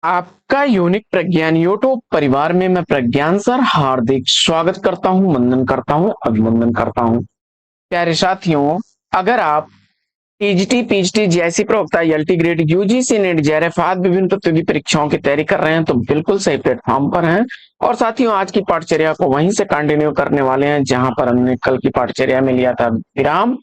आपका यूनिक प्रज्ञान यूट्यूब परिवार में मैं प्रज्ञान सर हार्दिक स्वागत करता हूं, वंदन करता हूं, अभिनंदन करता हूं। प्यारे साथियों, अगर आप टीजीटी, पीजीटी जैसी प्रवक्ता LT grade UGC net JRF आदि विभिन्न प्रतियोगी परीक्षाओं की तैयारी कर रहे हैं तो बिल्कुल सही प्लेटफॉर्म पर हैं। और साथियों, आज की पाठचर्या को वहीं से कंटिन्यू करने वाले हैं जहां पर हमने कल की पाठचर्या में लिया था विराम।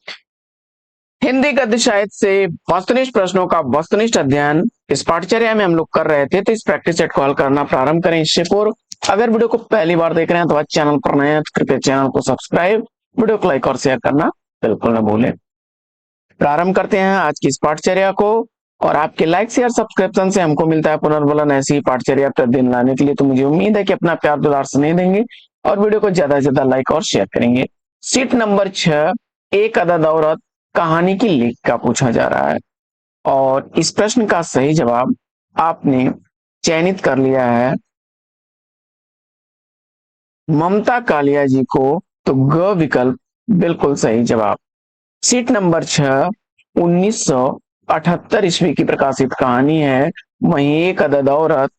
हिंदी गद्य साहित्य से वस्तुनिष्ठ प्रश्नों का वस्तुनिष्ठ अध्ययन इस पाठचर्या में हम लोग कर रहे थे, तो इस प्रैक्टिस सेट को हल करना प्रारंभ करें। इससे पूर्व अगर वीडियो को पहली बार देख रहे हैं तो आज चैनल पर नए हैं तो कृपया चैनल को सब्सक्राइब, वीडियो को लाइक और शेयर करना बिल्कुल न भूलें। प्रारंभ करते हैं आज की इस पाठचर्या को। और आपके लाइक शेयर सब्सक्रिप्शन से हमको मिलता है पुनर्बलन ऐसी ही पाठचर्या प्रतिदिन लाने के लिए। तो मुझे उम्मीद है कि अपना प्यार दुलार स्नेह देंगे और वीडियो को ज्यादा से ज्यादा लाइक और शेयर करेंगे। सीट नंबर 6, एक अदद औरत कहानी की लेखिका पूछा जा रहा है और इस प्रश्न का सही जवाब आपने चयनित कर लिया है ममता कालिया जी को, तो ग विकल्प बिल्कुल सही जवाब। सीट नंबर 6 1978 ईस्वी की प्रकाशित कहानी है। वहीं एक अदद औरत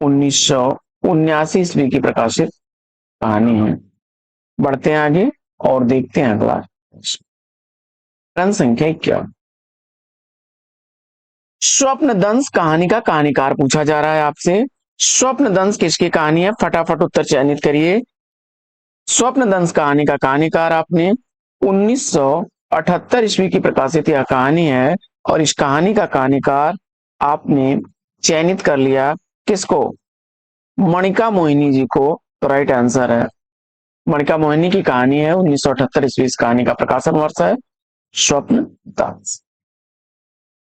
1979 ईस्वी की प्रकाशित कहानी है। बढ़ते हैं आगे और देखते हैं अगला प्रश्न संख्या 21। स्वप्न दंश कहानी का कहानीकार पूछा जा रहा है आपसे। स्वप्न दंश किसकी कहानी है? फटाफट उत्तर चयनित करिए। स्वप्न दंश कहानी का कहानीकार आपने 1978 ईस्वी की प्रकाशित यह कहानी है और इस कहानी का कहानीकार आपने चयनित कर लिया किसको? मणिका मोहिनी जी को। तो राइट आंसर है मणिका मोहिनी की कहानी है। 1978 ईस्वी इस कहानी का प्रकाशन वर्ष है स्वप्न दंश।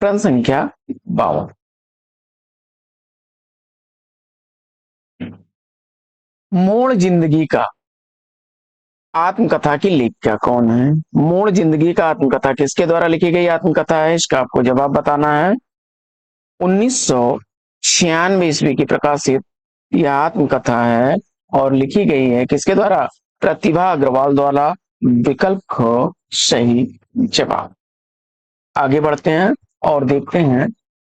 प्रश्न संख्या 52। मोड़ जिंदगी का आत्मकथा की लेखिका कौन है? मोड़ जिंदगी का आत्मकथा किसके द्वारा लिखी गई आत्मकथा है? इसका आपको जवाब बताना है। 1996 ईस्वी की प्रकाशित यह आत्मकथा है और लिखी गई है किसके द्वारा? प्रतिभा अग्रवाल द्वारा। विकल्प ख सही जवाब। आगे बढ़ते हैं और देखते हैं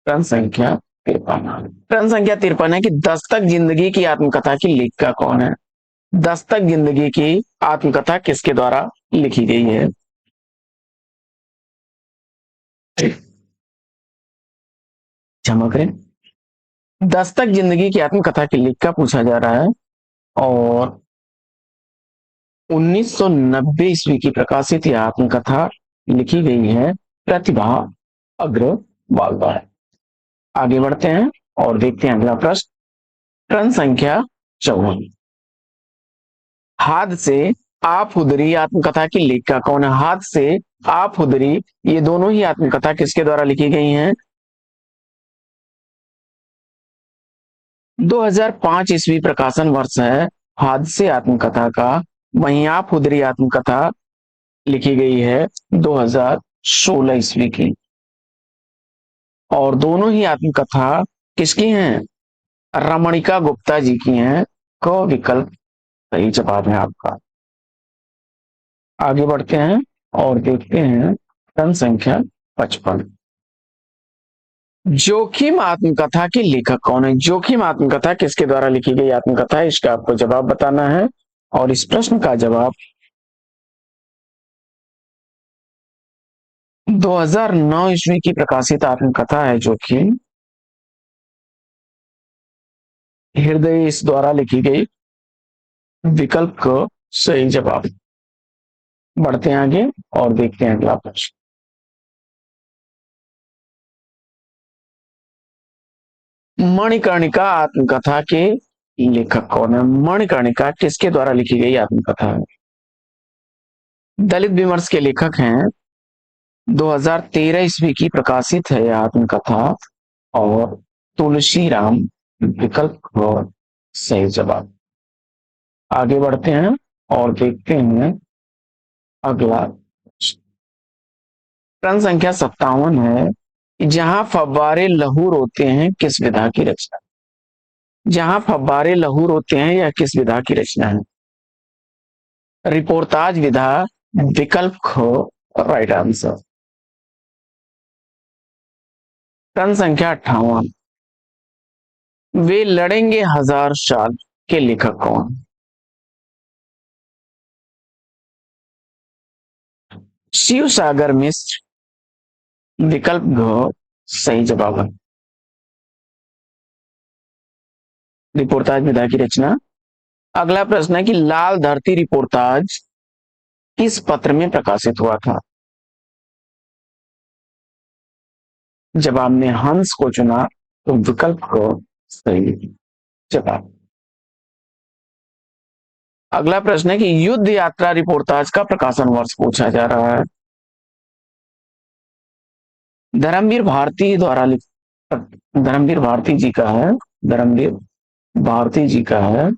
प्रश्न संख्या 53। प्रश्न संख्या 53 है कि दस्तक जिंदगी की आत्मकथा की लेखिका कौन है? दस्तक जिंदगी की आत्मकथा किसके द्वारा लिखी गई है? क्षमा करें, दस्तक जिंदगी की आत्मकथा की लेखिका पूछा जा रहा है और 1990 ईस्वी की प्रकाशित यह आत्मकथा लिखी गई है प्रतिभा अग्रवाल द्वारा। आगे बढ़ते हैं और देखते हैं अगला प्रश्न। प्रश्न संख्या 54। हाथ से आप हुदरी आत्मकथा की लेखिका कौन है? हाथ से आप हुदरी ये दोनों ही आत्मकथा किसके द्वारा लिखी गई हैं? 2005 ईस्वी प्रकाशन वर्ष है हादसे आत्मकथा का। वहीं आप हुदरी आत्मकथा लिखी गई है 2016 ईस्वी की। और दोनों ही आत्मकथा किसकी हैं? रमणिका गुप्ता जी की हैं। क विकल्प सही जवाब है आपका। आगे बढ़ते हैं और देखते हैं प्रश्न संख्या 55। जोखिम आत्मकथा के लेखक कौन है? जोखिम आत्मकथा किसके द्वारा लिखी गई आत्मकथा है? इसका आपको जवाब बताना है और इस प्रश्न का जवाब 2009 ईस्वी की प्रकाशित आत्मकथा है जोखिम। हृदय इस द्वारा लिखी गई। विकल्प का सही जवाब। बढ़ते हैं आगे और देखते हैं अगला प्रश्न। मणिकर्णिका आत्मकथा के लेखक कौन है? मणिकर्णिका किसके द्वारा लिखी गई आत्मकथा है? दलित विमर्श के लेखक हैं। 2013 ईस्वी की प्रकाशित है यह आत्मकथा और तुलसीराम। विकल्प और सही जवाब। आगे बढ़ते हैं और देखते हैं अगला प्रश्न संख्या 57 है। जहां फव्वारे लहू रोते हैं किस विधा की रचना? जहां फव्वारे लहू रोते हैं यह किस विधा की रचना है? रिपोर्टाज विधा। विकल्प ख राइट आंसर। प्रश्न संख्या 58। वे लड़ेंगे हजार साल के लेखक कौन? शिव सागर मिश्र। विकल्प घ सही जवाब है। रिपोर्टाज विधा की रचना। अगला प्रश्न है कि लाल धरती रिपोर्टाज किस पत्र में प्रकाशित हुआ था? जब आपने हंस को चुना तो विकल्प को सही जवाब। अगला प्रश्न है कि युद्ध यात्रा रिपोर्टाज का प्रकाशन वर्ष पूछा जा रहा है। धर्मवीर भारती द्वारा धर्मवीर भारती जी का है। धर्मवीर भारती जी का है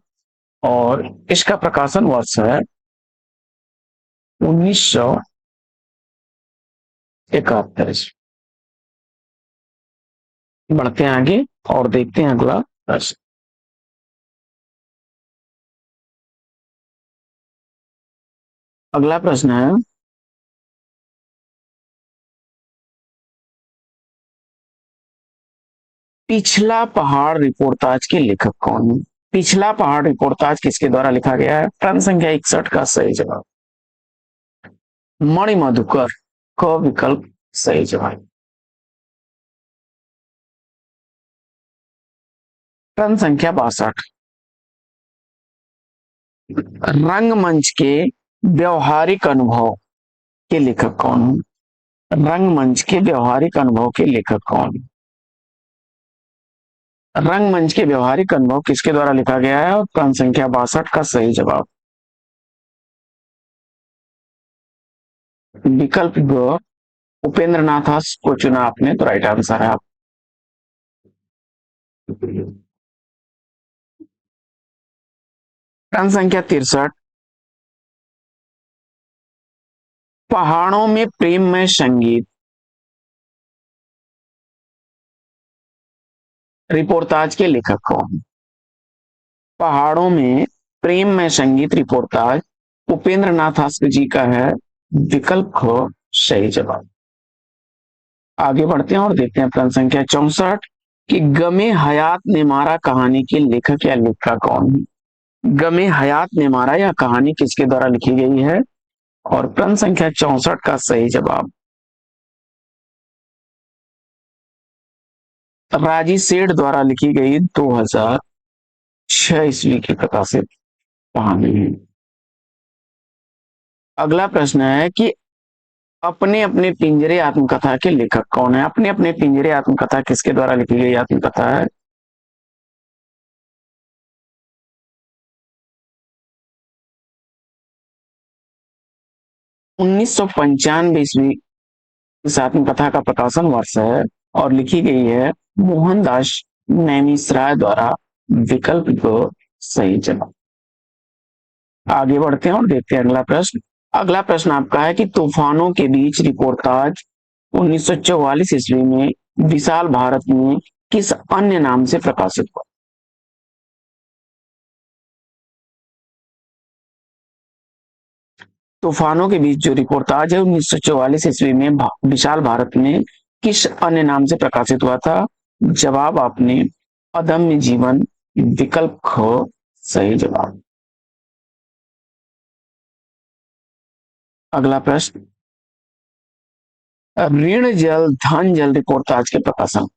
और इसका प्रकाशन वर्ष है 1971। बढ़ते हैं आगे और देखते हैं अगला प्रश्न। अगला प्रश्न है पिछला पहाड़ रिपोर्टाज के लेखक कौन है? पिछला पहाड़ रिपोर्टाज किसके द्वारा लिखा गया है? प्रश्न संख्या 61 का सही जवाब मणि मधुकर क विकल्प सही जवाब। प्रश्न संख्या 62 रंगमंच के व्यवहारिक अनुभव के लेखक कौन है? रंगमंच के व्यवहारिक अनुभव के लेखक कौन है? रंगमंच के व्यवहारिक अनुभव किसके द्वारा लिखा गया है? और प्रश्न संख्या 62 का सही जवाब विकल्प ग उपेंद्र नाथ को चुना आपने तो राइट आंसर है। आप प्रश्न संख्या 63 पहाड़ों में प्रेममय संगीत रिपोर्टाज के लेखक कौन? पहाड़ों में प्रेममय संगीत रिपोर्टाज उपेंद्र नाथ जी का है। विकल्प ख सही जवाब। आगे बढ़ते हैं और देखते हैं प्रश्न संख्या 64 कि गमे हयात ने मारा कहानी के लेखक या लेखिका कौन है? गमे हयात ने मारा यह कहानी किसके द्वारा लिखी गई है? और प्रश्न संख्या 64 का सही जवाब राजी सेठ द्वारा लिखी गई 2006 ईस्वी की प्रकाशित कहानी है। अगला प्रश्न है कि अपने अपने पिंजरे आत्मकथा के लेखक कौन है? अपने अपने पिंजरे आत्मकथा किसके द्वारा लिखी गई आत्मकथा है? उन्नीस सौ पंचानवे ईस्वी इस आत्मकथा का प्रकाशन वर्ष है और लिखी गई है मोहनदास नैमिषराय द्वारा। विकल्प को सही जवाब। आगे बढ़ते हैं और देखते हैं अगला प्रश्न। अगला प्रश्न आपका है कि तूफानों के बीच रिपोर्टाज 1944 ईस्वी में विशाल भारत में किस अन्य नाम से प्रकाशित हुआ? तूफानों के बीच जो रिपोर्टाज है 1944 ईस्वी में विशाल भारत में किस अन्य नाम से प्रकाशित हुआ था? जवाब आपने अदम्य जीवन। विकल्प ख सही जवाब। अगला प्रश्न ऋण जल धन जल रिपोर्टाज के प्रकाशन।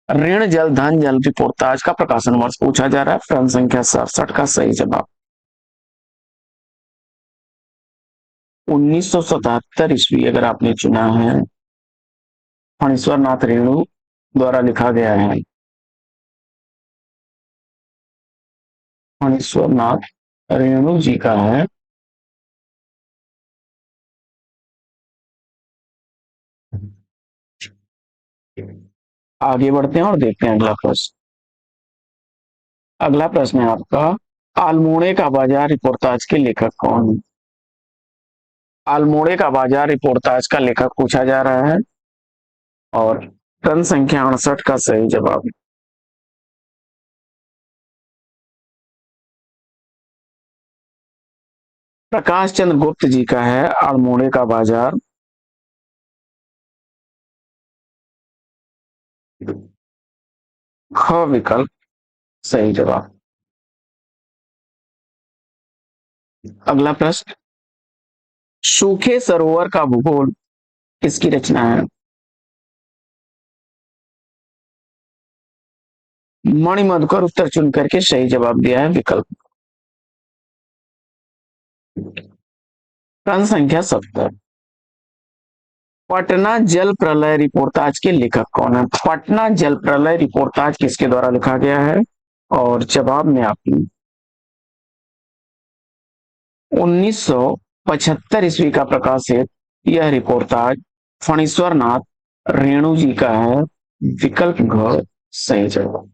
ऋण जल धन जल रिपोर्टाज का प्रकाशन वर्ष पूछा जा रहा है। प्रश्न संख्या 67 का सही जवाब 1977 ईस्वी अगर आपने चुना है। फणीश्वर नाथ रेणु द्वारा लिखा गया है। फणीश्वर नाथ रेणु जी का है। आगे बढ़ते हैं और देखते हैं अगला प्रश्न। अगला प्रश्न है आपका अल्मोड़े का बाजार रिपोर्टाज के लेखक कौन है? अल्मोड़े का बाजार रिपोर्टाज का लेखक पूछा जा रहा है और प्रश्न संख्या 68 का सही जवाब प्रकाश चंद्र गुप्त जी का है। अल्मोड़े का बाजार। ख विकल्प सही जवाब। अगला प्रश्न, सूखे सरोवर का भूगोल किसकी रचना है? मणिमधुकर उत्तर चुन करके सही जवाब दिया है विकल्प। प्रश्न संख्या 70, पटना जल प्रलय रिपोर्टाज के लेखक कौन है? पटना जल प्रलय रिपोर्टाज किसके द्वारा लिखा गया है? और जवाब में आपने 1975 ईस्वी का प्रकाशित यह रिपोर्टाज फणीश्वर नाथ रेणु जी का है, विकल्प घ सही जवाब।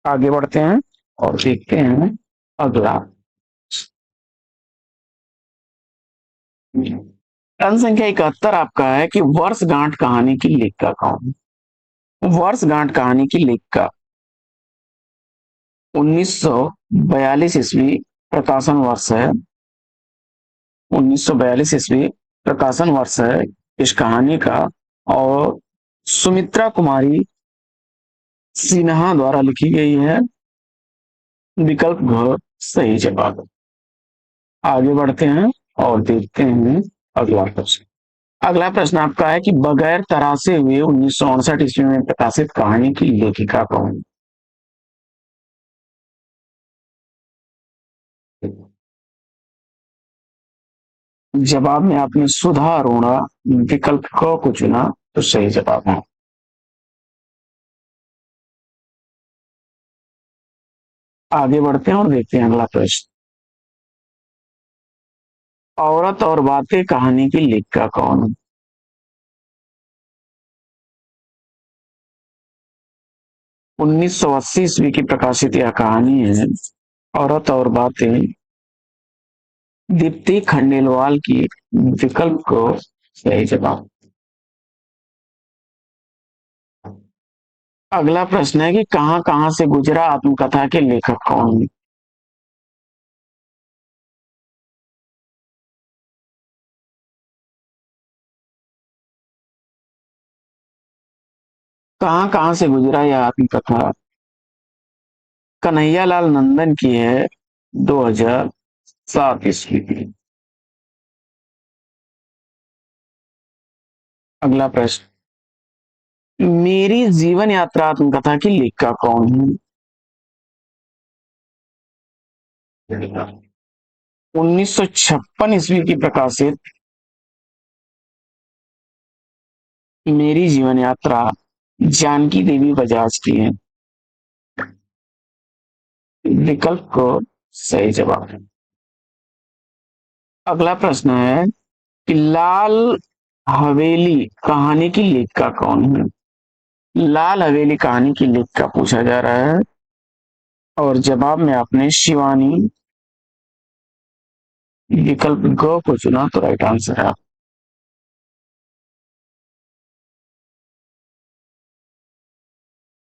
आगे बढ़ते हैं और देखते हैं अगला। प्रश्न संख्या 71 आपका है कि वर्षगांठ कहानी की लेखिका कौन? वर्षगांठ कहानी की लेखिका 1942 ईस्वी प्रकाशन वर्ष है, 1942 ईस्वी प्रकाशन वर्ष है इस कहानी का, और सुमित्रा कुमारी सिन्हा द्वारा लिखी गई है, विकल्प घ सही जवाब। आगे बढ़ते हैं और देखते हैं अगला प्रश्न। अगला प्रश्न आपका है कि बगैर तरासे हुए 1968 ईस्वी में प्रकाशित कहानी की लेखिका कौन? जवाब में आपने सुधा अरोड़ा विकल्प क को चुना तो सही जवाब है। आगे बढ़ते हैं और देखते हैं अगला प्रश्न। औरत और बातें कहानी की लेखिका कौन? 1980 ईस्वी की प्रकाशित यह कहानी है, औरत और बातें, दीप्ति खंडेलवाल की, विकल्प को सही जवाब। अगला प्रश्न है कि कहां कहां से गुजरा आत्मकथा के लेखक कौन है? कहां कहां से गुजरा यह आत्मकथा कन्हैयालाल नंदन की है, 2007 ईस्वी की। अगला प्रश्न, मेरी जीवन यात्रा आत्मकथा की लेखिका कौन है? 1956 ईस्वी की प्रकाशित मेरी जीवन यात्रा जानकी देवी बजाज की है, विकल्प को सही जवाब है। अगला प्रश्न है कि लाल हवेली कहानी की लेखिका कौन है? लाल हवेली कहानी की लेखिका पूछा जा रहा है, और जवाब में आपने शिवानी विकल्प ग को चुना तो राइट आंसर है।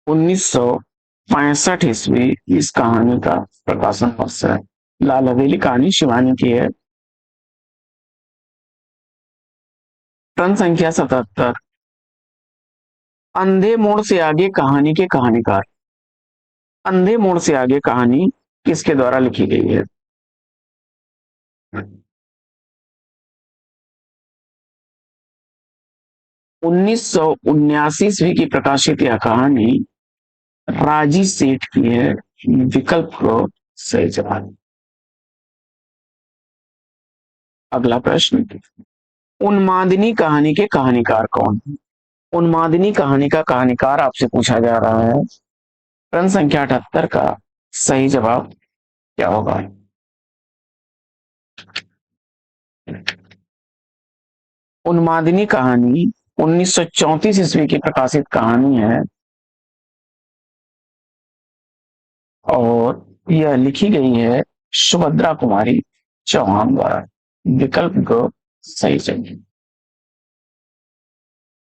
1965 ईस्वी इस कहानी का प्रकाशन वर्ष है। लाल हवेली कहानी शिवानी की है। प्रश्न संख्या 77, अंधे मोड़ से आगे कहानी के कहानीकार, अंधे मोड़ से आगे कहानी किसके द्वारा लिखी गई है? 1979 ईस्वी की प्रकाशित यह कहानी राजी सेठ की है, विकल्प को सही जवाब। अगला प्रश्न, उन्मादिनी कहानी के कहानीकार कौन? उन्मादिनी कहानी का कहानीकार आपसे पूछा जा रहा है। प्रश्न संख्या 78 का सही जवाब क्या होगा? उन्मादिनी कहानी 1934 ईस्वी की प्रकाशित कहानी है, और यह लिखी गई है सुभद्रा कुमारी चौहान द्वारा, विकल्प को सही चाहिए।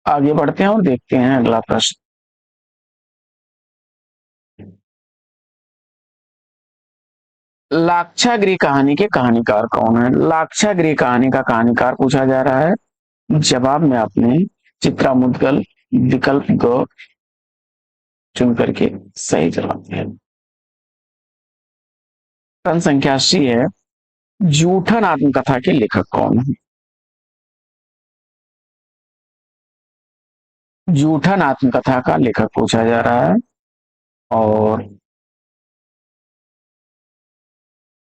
आगे बढ़ते हैं और देखते हैं अगला प्रश्न। लाक्षागृह कहानी के कहानीकार कौन है? लाक्षागृह कहानी का कहानीकार पूछा जा रहा है। जवाब में आपने चित्रा मुदगल विकल्प को चुन करके सही जवाब दिया। प्रश्न संख्या 80 है, जूठन आत्मकथा के लेखक कौन है? जूठन आत्मकथा का लेखक पूछा जा रहा है। और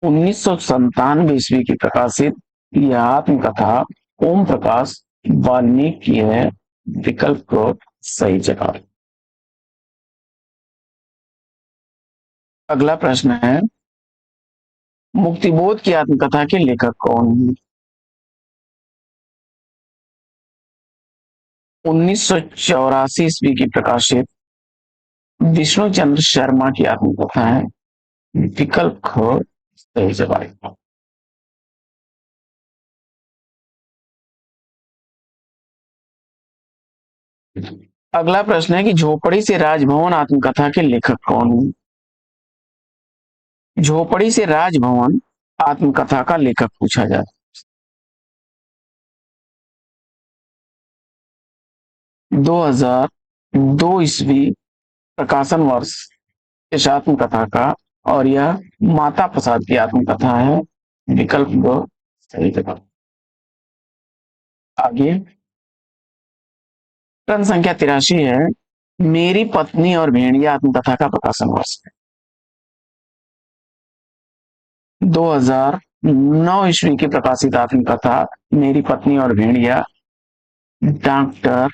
1997 ईस्वी की प्रकाशित यह आत्मकथा ओम प्रकाश वाल्मीकि की है। विकल्प को सही जवाब। अगला प्रश्न है, मुक्तिबोध की आत्मकथा के लेखक कौन है? 1984 ईस्वी की प्रकाशित विष्णु चंद्र शर्मा की आत्मकथा है। विकल्प ख सही जवाब। अगला प्रश्न है कि झोपड़ी से राजभवन आत्मकथा के लेखक कौन है? झोपड़ी से राजभवन आत्मकथा का लेखक पूछा जाता है। 2002 ईस्वी प्रकाशन वर्ष इस आत्मकथा का, और यह माता प्रसाद की आत्मकथा है। विकल्प दो सही जवाब। आगे प्रश्न संख्या 83 है, मेरी पत्नी और भेड़िया आत्मकथा का प्रकाशन वर्ष है। 2009 ईस्वी की प्रकाशित आत्मकथा मेरी पत्नी और भेड़िया डॉक्टर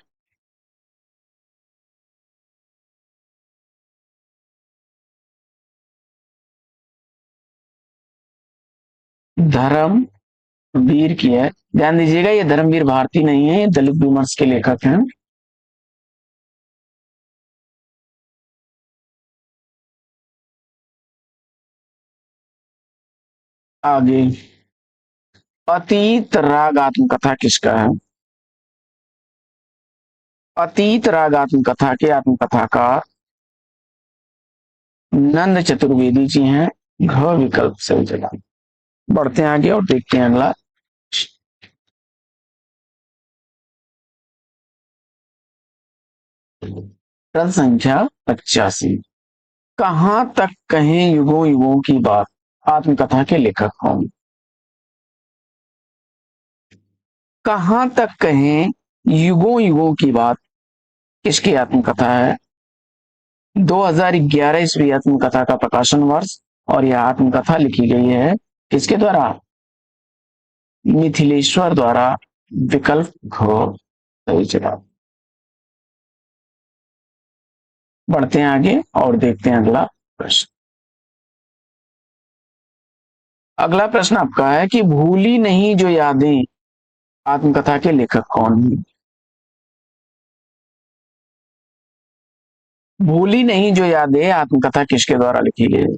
धर्मवीर की है। ध्यान दीजिएगा, ये धर्मवीर भारती नहीं है, ये दलित विमर्श के लेखक हैं। आगे अतीत राग आत्मकथा किसका है? अतीत राग आत्मकथा के आत्मकथाकार नंद चतुर्वेदी जी हैं। घ विकल्प सही जवाब। बढ़ते हैं आगे और देखते हैं अगला। प्रश्न संख्या 85, कहां तक कहें युगों युगों की बात आत्मकथा के लेखक कौन? कहां तक कहें युगों युगों की बात किसकी आत्मकथा है? 2011 ईस्वी आत्मकथा का प्रकाशन वर्ष, और यह आत्मकथा लिखी गई है किसके द्वारा? मिथिलेश्वर द्वारा। विकल्प घ सही जवाब। बढ़ते हैं आगे और देखते हैं अगला प्रश्न। अगला प्रश्न आपका है कि भूली नहीं जो यादें आत्मकथा के लेखक कौन है? भूली नहीं जो यादें आत्मकथा किसके द्वारा लिखी गई?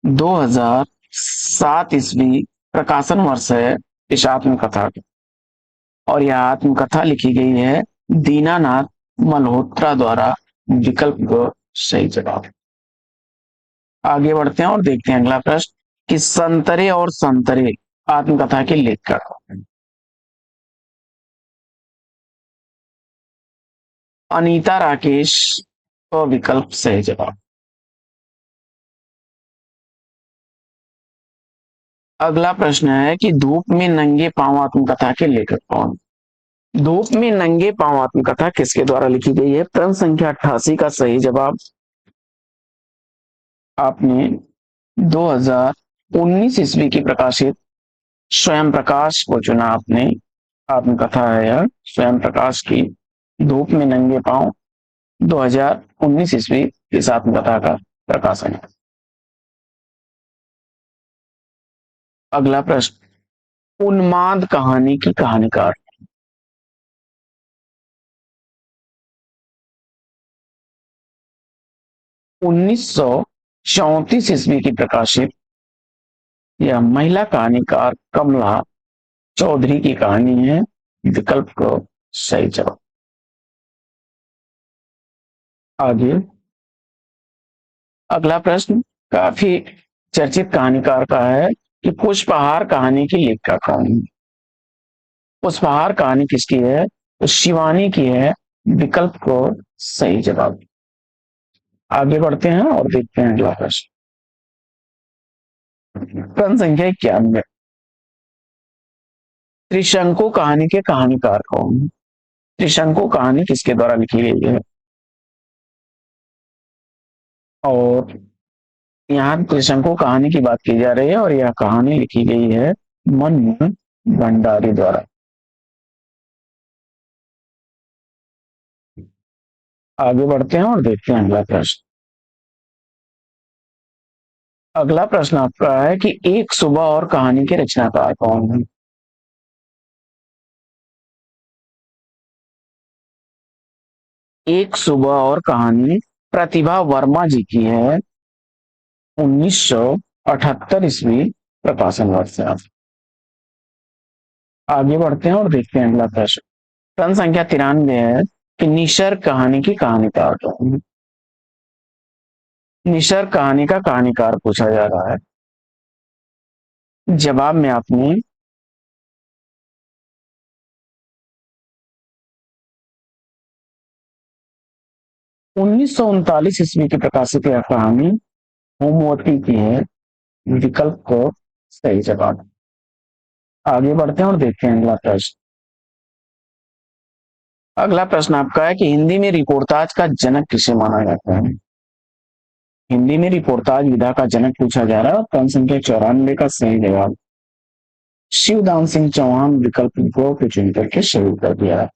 2007 ईस्वी प्रकाशन वर्ष है इस आत्मकथा का, और यह आत्मकथा लिखी गई है दीनानाथ मल्होत्रा द्वारा। विकल्प ग सही जवाब। आगे बढ़ते हैं और देखते हैं अगला प्रश्न कि संतरे और संतरे आत्मकथा के लेखक अनीता राकेश का विकल्प सही जवाब। अगला प्रश्न है कि धूप में नंगे पांव आत्मकथा के लेखक कौन? धूप में नंगे पांव आत्मकथा किसके द्वारा लिखी गई है? प्रश्न संख्या 88 का सही जवाब आपने 2019 ईस्वी की प्रकाशित स्वयं प्रकाश को चुना। आपने आत्मकथा है यह स्वयं प्रकाश की, धूप में नंगे पांव। 2019 ईस्वी इस आत्मकथा का प्रकाशन है। अगला प्रश्न, उन्माद कहानी की कहानीकार? 1934 ईस्वी की प्रकाशित यह महिला कहानीकार कमला चौधरी की कहानी है। विकल्प को सही जवाब। आगे अगला प्रश्न काफी चर्चित कहानीकार का है कि पुष्पहार कहानी की लेखिका कौन है? पुष्पहार कहानी किसकी है? तो शिवानी की है। विकल्प को सही जवाब। आगे बढ़ते हैं और देखते हैं अगला प्रश्न। प्रश्न संख्या 91। त्रिशंकु कहानी के कहानीकार कौन है? त्रिशंकु कहानी किसके द्वारा लिखी गई है? और यहाँ त्रिशंकु कहानी की बात की जा रही है और यह कहानी लिखी गई है मनु भंडारी द्वारा। आगे बढ़ते हैं और देखते हैं अगला प्रश्न। अगला प्रश्न आपका है कि एक सुबह और कहानी के रचनाकार कौन है? एक सुबह और कहानी प्रतिभा वर्मा जी की है, 1978 ईस्वी प्रकाशन वर्ष से। आगे बढ़ते हैं और देखते हैं अगला प्रश्न। प्रश्न संख्या 93 है कि निसर्ग कहानी की कहानीकार कौन है? निसर्ग कहानी का कहानीकार पूछा जा रहा है। जवाब में आपने 1939 ईस्वी की प्रकाशित यह कहानी होमवती की है, विकल्प को सही जवाब। आगे बढ़ते हैं और देखते हैं अगला प्रश्न। अगला प्रश्न आपका है कि हिंदी में रिपोर्टाज का जनक किसे माना जाता है? हिंदी में रिपोर्टाज विधा का जनक पूछा जा रहा है। प्रश्न संख्या 94 का सही जवाब शिवदान सिंह चौहान, विकल्प को चुन करके सही कर दिया।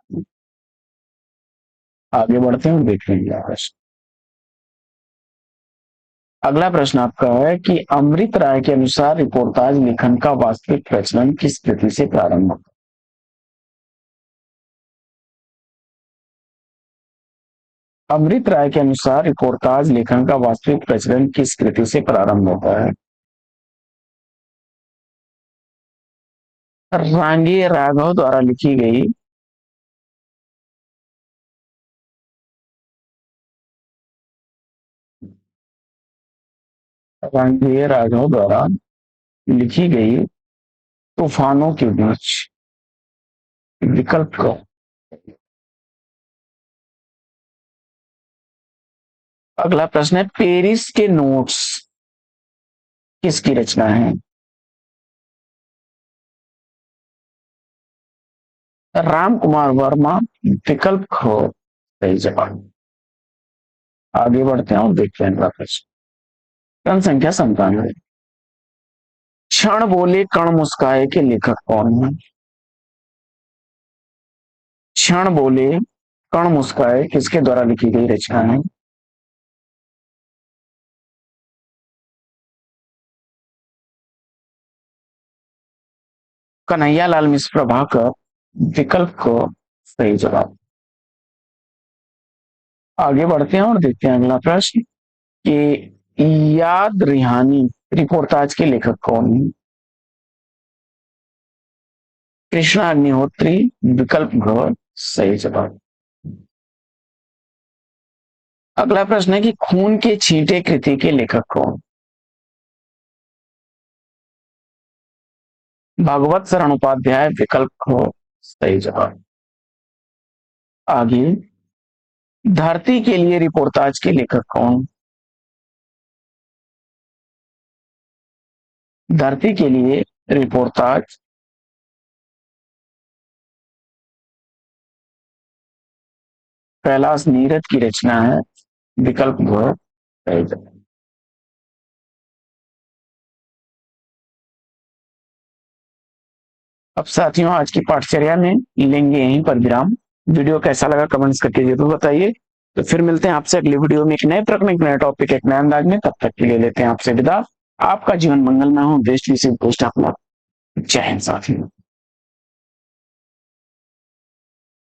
आगे बढ़ते हैं और देखते हैं अगला प्रश्न। अगला प्रश्न आपका है कि अमृत राय के अनुसार रिपोर्टाज लेखन का वास्तविक प्रचलन किस कृति से प्रारंभ होता है? अमृत राय के अनुसार रिपोर्टाज लेखन का वास्तविक प्रचलन किस कृति से प्रारंभ होता है? रांगे राघव द्वारा लिखी गई रांगे राघव द्वारा लिखी गई तूफानों के बीच, विकल्प को। अगला प्रश्न है पेरिस के नोट्स किसकी रचना है? राम कुमार वर्मा, विकल्प खो सही जवाब। आगे बढ़ते हैं और देखते हैं अगला प्रश्न। प्रश्न संख्या 97। क्षण बोले कण मुस्काए के लेखक कौन है? क्षण बोले कण मुस्काए किसके द्वारा लिखी गई रचना है? कन्हैया लाल मिश्र प्रभाकर, विकल्प को सही जवाब। आगे बढ़ते हैं और देखते हैं अगला प्रश्न कि याद रिहानी रिपोर्टाज के लेखक कौन है? कृष्णा अग्निहोत्री, विकल्प घ सही जवाब। अगला प्रश्न है कि खून के छींटे कृति के लेखक कौन? भागवत शरण उपाध्याय, विकल्प खो सही जवाब। आगे धरती के लिए रिपोर्टाज के लेखक कौन? धरती के लिए रिपोर्टाज कैलाश नीरज की रचना है, विकल्प घ सही जवाब। अब साथियों आज की पाठचर्या में लेंगे यहीं पर विराम। वीडियो कैसा लगा कमेंट्स करके जरूर बताइए। तो फिर मिलते हैं आपसे अगली वीडियो में एक नए प्रश्न, एक नए टॉपिक, एक नए अंदाज में। तब तक के लिए लेते हैं आपसे विदा। आपका जीवन मंगलमय हो, बेस्ट विशेष, बेस्ट ऑफ लक। जय हिंद साथियों।